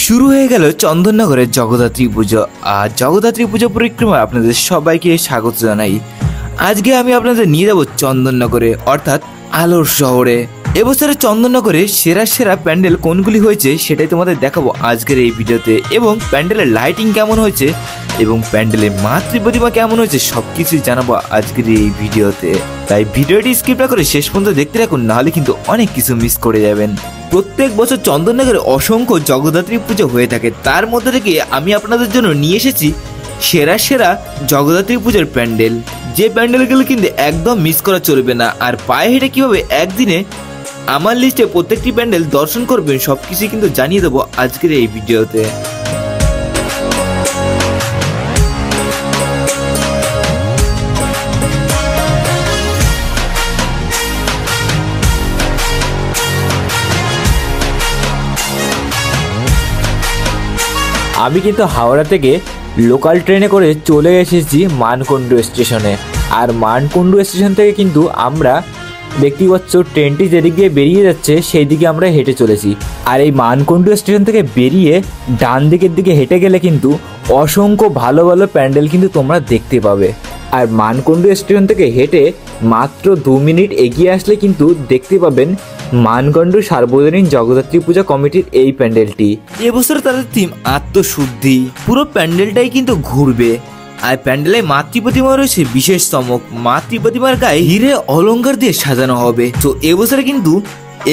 শুরু হয়ে গেল চন্দননগরের জগদ্ধাত্রী পুজো। আর জগদ্ধাত্রী পুজো পরিক্রমায় আপনাদের সবাইকে স্বাগত জানাই। আজকে আমি আপনাদের নিয়ে যাব চন্দননগরে, অর্থাৎ আলোর শহরে। এবছরে চন্দননগরে সেরা সেরা প্যান্ডেল কোনগুলি হয়েছে সেটাই তোমাদের দেখাবো আজকের এই ভিডিওতে, এবং প্যান্ডেলের লাইটিং কেমন হয়েছে এবং প্যান্ডেলের মাতৃ প্রতিমা কেমন হয়েছে সবকিছুই জানাবো আজকের এই ভিডিওতে। তাই ভিডিওটি স্কিপ না করে শেষ পর্যন্ত দেখতে রাখুন, নাহলে কিন্তু অনেক কিছু মিস করে যাবেন। প্রত্যেক বছর চন্দননগরে অসংখ্য জগদ্ধাত্রী পুজো হয়ে থাকে, তার মধ্যে থেকে আমি আপনাদের জন্য নিয়ে এসেছি সেরা সেরা জগদ্ধাত্রী পুজোর প্যান্ডেল, যে প্যান্ডেলগুলো কিন্তু একদম মিস করা চলবে না। আর পায়ে হেঁটে কীভাবে একদিনে আমার লিস্টে প্রত্যেকটি প্যান্ডেল দর্শন করবেন সবকিছু কিন্তু জানিয়ে দেবো আজকের এই ভিডিওতে। আমি কিন্তু হাওড়া থেকে লোকাল ট্রেনে করে চলে এসেছি মানকুণ্ডু স্টেশনে। আর মানকুণ্ডু স্টেশন থেকে কিন্তু আমরা দেখতে পাচ্ছ ট্রেনটি যেদিক দিয়ে বেরিয়ে যাচ্ছে সেই দিকে আমরা হেঁটে চলেছি। আর এই মানকুণ্ডু স্টেশন থেকে বেরিয়ে ডান দিকের দিকে হেঁটে গেলে কিন্তু অসংখ্য ভালো ভালো প্যান্ডেল কিন্তু তোমরা দেখতে পাবে। আর মানকুণ্ডু স্টেশন থেকে হেঁটে মাত্র 2 মিনিট এগিয়ে আসলে কিন্তু দেখতে পাবেন মানকুণ্ডু সার্বজনীন জগদ্ধাত্রী পূজা কমিটির এই প্যান্ডেলটি। এবছর তাদের থিম আত্মশুদ্ধি। পুরো প্যান্ডেলটাই কিন্তু ঘুরবে। আর প্যান্ডেলে মাতৃ প্রতিমা রয়েছে বিশেষ চমক। মাতৃ প্রতিমার গায়ে হিরে অলংকার দিয়ে সাজানো হবে। তো এবছরে কিন্তু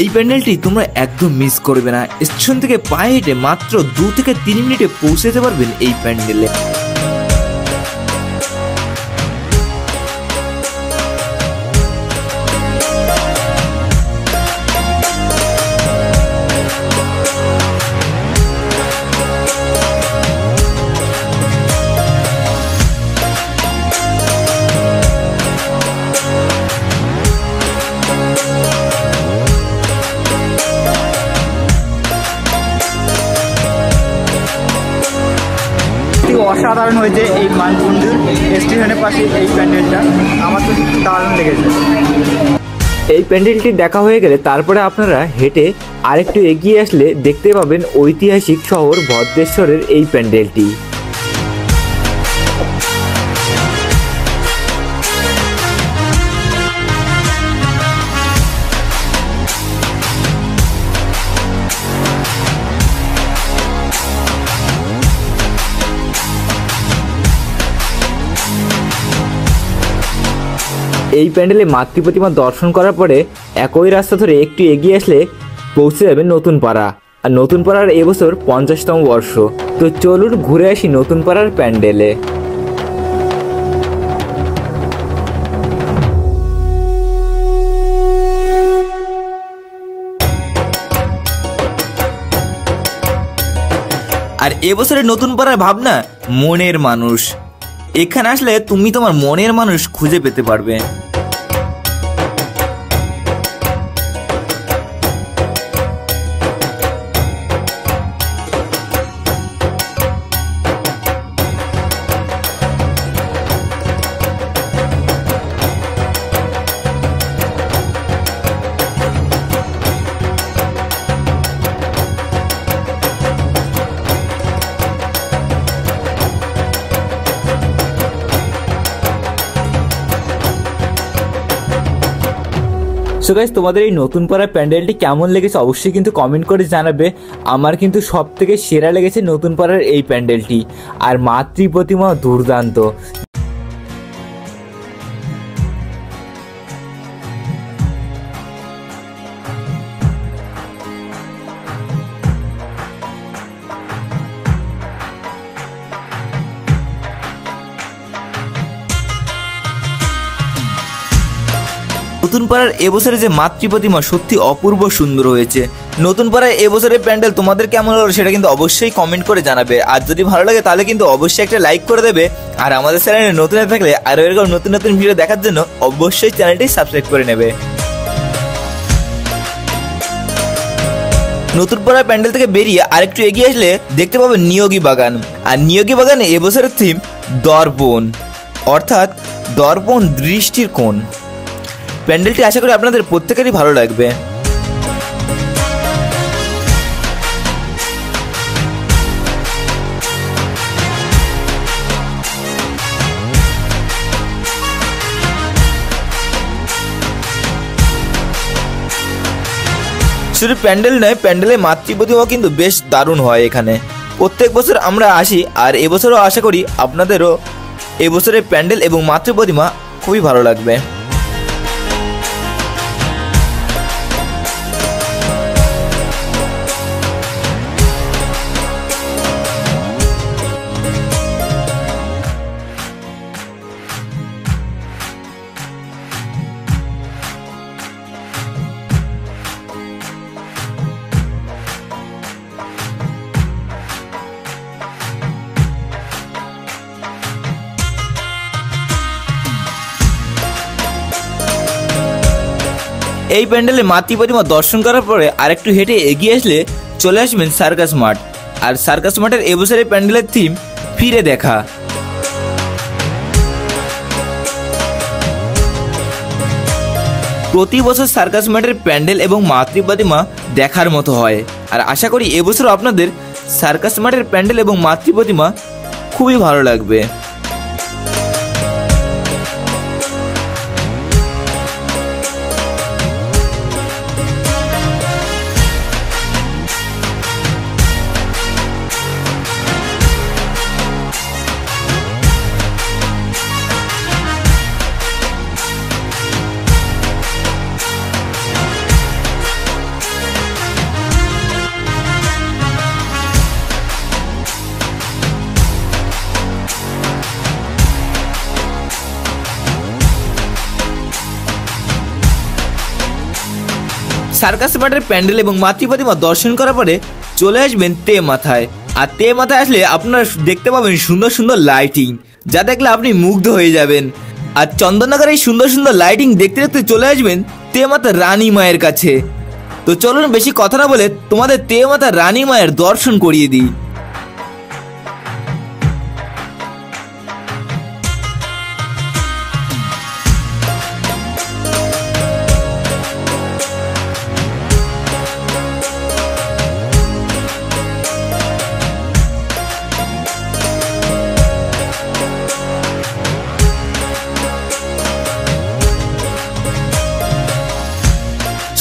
এই প্যান্ডেলটি তোমরা একদম মিস করবে না। স্টেশন থেকে পায়ে হেঁটে মাত্র 2 থেকে 3 মিনিটে পৌঁছে যেতে পারবেন এই প্যান্ডেলে। অসাধারণ হয়েছে এই মানকুণ্ডুর স্টেশনের পাশে এই প্যান্ডেলটা, আমার তো দারুণ লেগেছে। এই প্যান্ডেলটি দেখা হয়ে গেলে তারপরে আপনারা হেঁটে আরেকটু এগিয়ে আসলে দেখতে পাবেন ঐতিহাসিক শহর ভদ্রেশ্বরের এই প্যান্ডেলটি। এই প্যান্ডেলে মাতৃ প্রতিমা দর্শন করার পরে একই রাস্তা ধরে একটু এগিয়ে আসলে পৌঁছে যাবেন নতুন পাড়া। আর নতুন পাড়ার এবছর 50তম বর্ষ। তো চলুন ঘুরে আসি নতুন পাড়ার প্যান্ডেলে। আর এবছরের নতুন পাড়ার ভাবনা মনের মানুষ। এখানে আসলে তুমি তোমার মনের মানুষ খুঁজে পেতে পারবে। সো গাইস, তোমাদের এই নতুন পাড়ার প্যান্ডেলটি কেমন লেগেছে অবশ্যই কিন্তু কমেন্ট করে জানাবে। আমার কিন্তু সব থেকে সেরা লেগেছে নতুন পাড়ার এই প্যান্ডেলটি। আর মাতৃ প্রতিমা দুর্দান্ত। নতুন পাড়ার এবছরে যে মাতৃ প্রতিমা সত্যি অপূর্ব সুন্দর হয়েছে। নতুন পাড়ায় এবছরের প্যান্ডেল তোমাদের কেমন হলো সেটা কিন্তু অবশ্যই কমেন্ট করে জানাবে। আর যদি ভালো লাগে তাহলে কিন্তু অবশ্যই একটা লাইক করে দেবে। আর আমাদের চ্যানেলে নতুন হয়ে থাকলে আরও এরকম নতুন নতুন ভিডিও দেখার জন্য অবশ্যই চ্যানেলটি সাবস্ক্রাইব করে নেবে। নতুন পাড়ার প্যান্ডেল থেকে বেরিয়ে আরেকটু এগিয়ে আসলে দেখতে পাবেন নিয়োগী বাগান। আর নিয়োগী বাগানে এবছরের থিম দর্পণ, অর্থাৎ দর্পণ দৃষ্টির কোণ। প্যান্ডেলটি আশা করি আপনাদের প্রত্যেকেরই ভালো লাগবে। শুধু প্যান্ডেল নয়, প্যান্ডেলের মাতৃ প্রতিমাও কিন্তু বেশ দারুণ হয় এখানে। প্রত্যেক বছর আমরা আসি, আর এবছরও আশা করি আপনাদেরও এবছরের প্যান্ডেল এবং মাতৃ প্রতিমা খুবই ভালো লাগবে। এই প্যান্ডেলে মাতৃ প্রতিমা দর্শন করার পরে আরেকটু হেঁটে এগিয়ে আসলে চলে আসবেন সার্কাস মাঠ। আর সার্কাস মাঠের এবছরের প্যান্ডেলের থিম ফিরে দেখা। প্রতি বছর সার্কাস মাঠের প্যান্ডেল এবং মাতৃ প্রতিমা দেখার মতো হয়, আর আশা করি এবছরও আপনাদের সার্কাস মাঠের প্যান্ডেল এবং মাতৃ প্রতিমা খুবই ভালো লাগবে। সার্কাস মাঠের প্যান্ডেল এবং মাতৃ প্রতিমা দর্শন করার পরে চলে আসবেন তে মাথায়। আর তে মাথায় আসলে আপনারা দেখতে পাবেন সুন্দর সুন্দর লাইটিং, যা দেখলে আপনি মুগ্ধ হয়ে যাবেন। আর চন্দননগরের এই সুন্দর সুন্দর লাইটিং দেখতে দেখতে চলে আসবেন তে মাতা রানী মায়ের কাছে। তো চলুন বেশি কথা না বলে তোমাদের তে মাতা রানী মায়ের দর্শন করিয়ে দিই।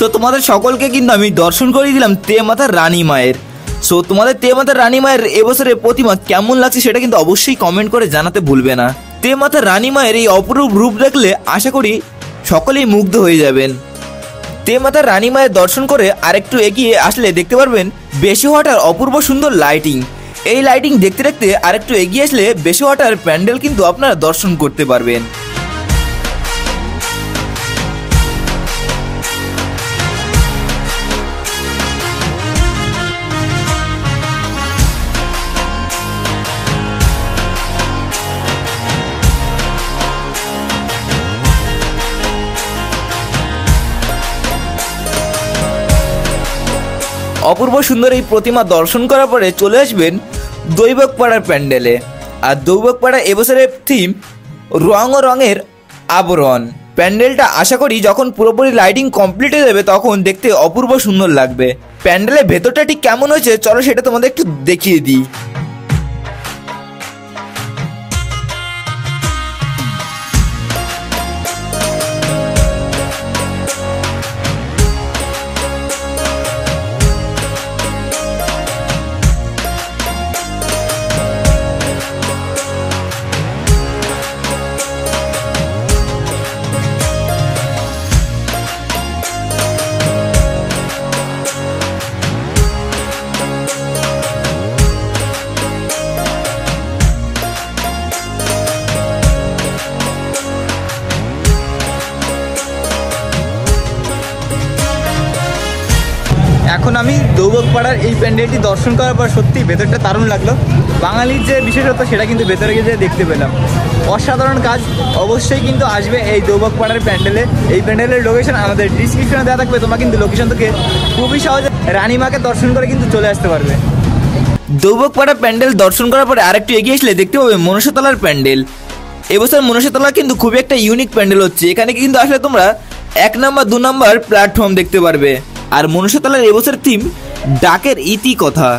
সো তোমাদের সকলকে কিন্তু আমি দর্শন করিয়ে দিলাম তে মাতার রানী মায়ের। সো তোমাদের তে মাতার রানী মায়ের এবছরের প্রতিমা কেমন লাগছে সেটা কিন্তু অবশ্যই কমেন্ট করে জানাতে ভুলবে না। তে মাতার রানী মায়ের এই অপরূপ রূপ দেখলে আশা করি সকলেই মুগ্ধ হয়ে যাবেন। তে মাতার রানী মায়ের দর্শন করে আরেকটু এগিয়ে আসলে দেখতে পারবেন বেশিহাটার অপূর্ব সুন্দর লাইটিং। এই লাইটিং দেখতে দেখতে আরেকটু এগিয়ে আসলে বেশিহাটার প্যান্ডেল কিন্তু আপনারা দর্শন করতে পারবেন। অপূর্ব সুন্দর এই প্রতিমা দর্শন করার পরে চলে আসবেন দৈবকপাড়ার প্যান্ডেলে। আর দৈবকপাড়া এবছরের থিম রং ও রঙের আবরণ। প্যান্ডেলটা আশা করি যখন পুরোপুরি লাইটিং কমপ্লিট হয়ে যাবে তখন দেখতে অপূর্ব সুন্দর লাগবে। প্যান্ডেলের ভেতরটা ঠিক কেমন হয়েছে চলো সেটা তোমাদের একটু দেখিয়ে দিই। এখন আমি দৌবকপাড়ার এই প্যান্ডেলটি দর্শন করার পর সত্যি ভেতরটা দারুণ লাগলো। বাঙালির যে বিশেষত্ব সেটা কিন্তু ভেতরে গিয়ে দেখতে পেলাম। অসাধারণ কাজ। অবশ্যই কিন্তু আসবে এই দৌবকপাড়ার প্যান্ডেলে। এই প্যান্ডেলের লোকেশন আমাদের ডিসক্রিপশনে দেওয়া থাকবে, তোমরা কিন্তু লোকেশন থেকে খুবই সহজে রানীমাকে দর্শন করে কিন্তু চলে আসতে পারবে। দৌবকপাড়া প্যান্ডেল দর্শন করার পরে আরেকটু এগিয়ে আসলে দেখতে পাবে মনসাতলার প্যান্ডেল। এবছর মনসাতলা কিন্তু খুবই একটা ইউনিক প্যান্ডেল হচ্ছে। এখানে কিন্তু আসলে তোমরা 1 নম্বর 2 নম্বর প্ল্যাটফর্ম দেখতে পারবে। আর মনসাতলার এবছর থিম ডাকের ইতি কথা।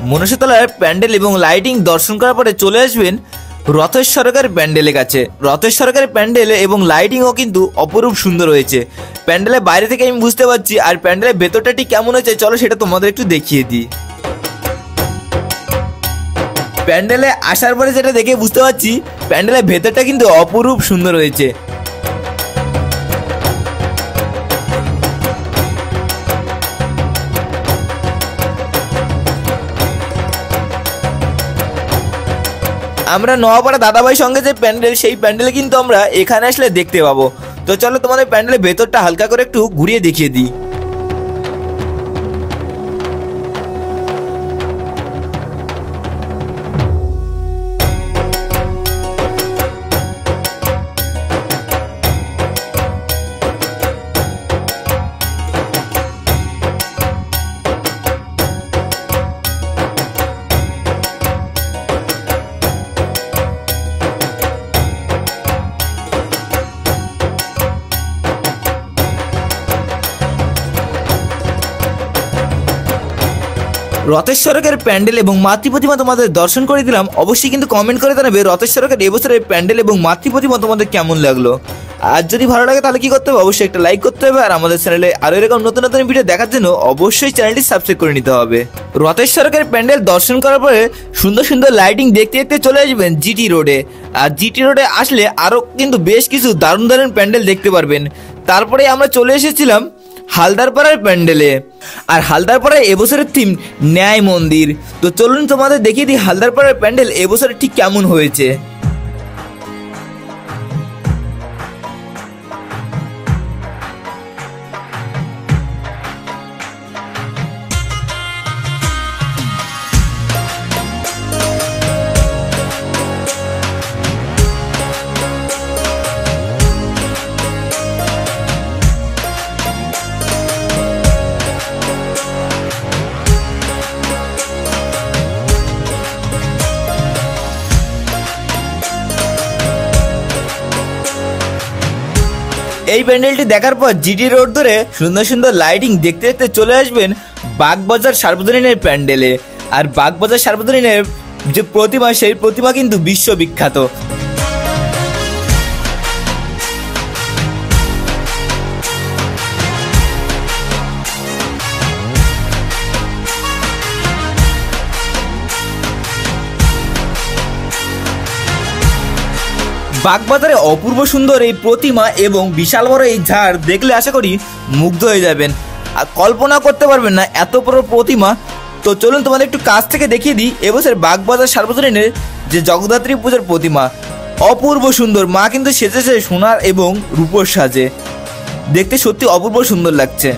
মনসাতলার প্যান্ডেল এবং লাইটিং দর্শন করার পরে চলে আসবেন রথের সরকার প্যান্ডেলের কাছে। রথের সরকারের প্যান্ডেল এবং লাইটিংও কিন্তু অপরূপ সুন্দর হয়েছে। প্যান্ডেলের বাইরে থেকে আমি বুঝতে পারছি, আর প্যান্ডেলের ভেতরটা ঠিক কেমন হয়েছে চলো সেটা তোমাদের একটু দেখিয়ে দিই। প্যান্ডেলে আসার পরে যেটা দেখে বুঝতে পারছি, প্যান্ডেলের ভেতরটা কিন্তু অপরূপ সুন্দর হয়েছে। আমরা নোয়াপাড়া দাদাভাই সঙ্গে যে প্যান্ডেল, সেই প্যান্ডেল কিন্তু আমরা এখানে আসলে দেখতে পাবো। তো চলো তোমাদের প্যান্ডেলের ভেতরটা হালকা করে একটু ঘুরিয়ে দেখিয়ে দিই। রথের সড়কের প্যান্ডেল এবং মাতৃ প্রতিমা তোমাদের দর্শন করে দিলাম। অবশ্যই কিন্তু কমেন্ট করে জানাবে রথের সড়কের এবছরের প্যান্ডেল এবং মাতৃ প্রতিমা তোমাদের কেমন লাগলো। আর যদি ভালো লাগে তাহলে কি করতে হবে, অবশ্যই একটা লাইক করতে হবে। আর আমাদের চ্যানেলে আরো এরকম নতুন নতুন ভিডিও দেখার জন্য অবশ্যই চ্যানেলটি সাবস্ক্রাইব করে নিতে হবে। রথের সড়কের প্যান্ডেল দর্শন করার পরে সুন্দর সুন্দর লাইটিং দেখতে দেখতে চলে আসবেন জিটি রোডে। আর জিটি রোডে আসলে আরো কিন্তু বেশ কিছু দারুণ দারুণ প্যান্ডেল দেখতে পারবেন। তারপরে আমরা চলে এসেছিলাম হালদারপাড়ার প্যান্ডেলে। আর হালদারপাড়ার এবছরের থিম ন্যায় মন্দির। তো চলুন তোমাদের দেখিয়ে দিই হালদারপাড়ার প্যান্ডেল এবছরে ঠিক কেমন হয়েছে। এই প্যান্ডেলটি দেখার পর জিটি রোড ধরে সুন্দর সুন্দর লাইটিং দেখতে দেখতে চলে আসবেন বাগবাজার সার্বজনীনের প্যান্ডেলে। আর বাগবাজার সার্বজনীনের যে প্রতিমা, সেই প্রতিমা কিন্তু বিশ্ববিখ্যাত। বাগবাজারে অপূর্ব সুন্দর এই প্রতিমা এবং বিশাল বড় এই ঝাড় দেখলে আশা করি মুগ্ধ হয়ে যাবেন, আর কল্পনা করতে পারবেন না এত বড় প্রতিমা। তো চলুন তোমাদের একটু কাছ থেকে দেখিয়ে দিই এবছর বাগবাজার সার্বজনীনের যে জগদ্ধাত্রী পূজার প্রতিমা। অপূর্ব সুন্দর, মা কিন্তু সেজেছে সোনার এবং রূপোর সাজে, দেখতে সত্যি অপূর্ব সুন্দর লাগছে।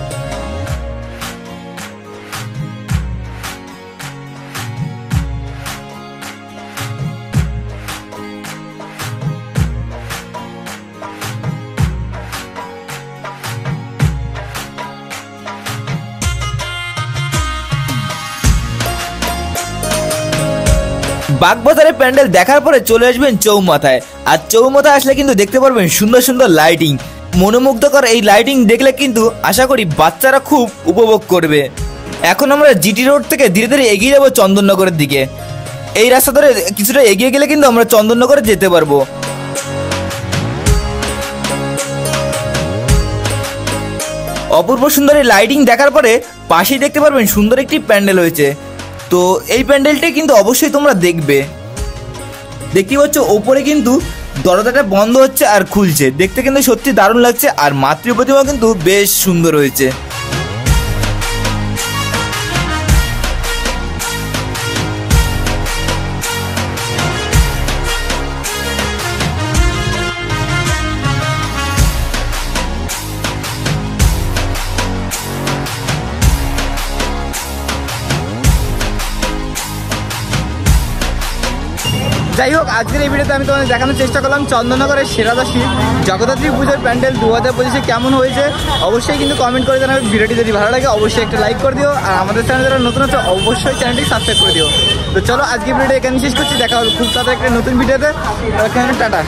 বাগবাজারের প্যান্ডেল দেখার পরে চলে আসবেন চৌমাথায়। আর চৌমাথায় আসলে কিন্তু দেখতে পারবেন সুন্দর সুন্দর লাইটিং। মনোমুগ্ধকর এই লাইটিং দেখলে কিন্তু আশা করি বাচ্চারা খুব উপভোগ করবে। এখন আমরা জিটি রোড থেকে ধীরে ধীরে এগিয়ে যাব চন্দননগরের দিকে। এই রাস্তা ধরে কিছুটা এগিয়ে গেলে কিন্তু আমরা চন্দননগরে যেতে পারবো। অপূর্ব সুন্দর এই লাইটিং দেখার পরে পাশেই দেখতে পারবেন সুন্দর একটি প্যান্ডেল হয়েছে। তো এই প্যান্ডেলটা কিন্তু অবশ্যই তোমরা দেখবে। দেখতেই পাচ্ছ ওপরে কিন্তু দরজাটা বন্ধ হচ্ছে আর খুলছে, দেখতে কিন্তু সত্যি দারুণ লাগছে। আর মাতৃ প্রতিমা কিন্তু বেশ সুন্দর হয়েছে। যাই হোক, আজকের এই ভিডিওতে আমি তোমাদের দেখানোর চেষ্টা করলাম চন্দননগরের সেরাদাসী জগদ্ধাত্রী পুজোর প্যান্ডেল 2025 কেমন হয়েছে। অবশ্যই কিন্তু কমেন্ট করে জানাবে। ভিডিওটি যদি ভালো লাগে অবশ্যই একটা লাইক করে দিও। আর আমাদের চ্যানেল যারা নতুন আছে অবশ্যই চ্যানেলটি সাবস্ক্রাইব করে দিও। তো চলো আজকে ভিডিওটা এখানে শেষ করছি, দেখা হবে খুব তাড়াতাড়ি একটা নতুন ভিডিওতে। টাটা।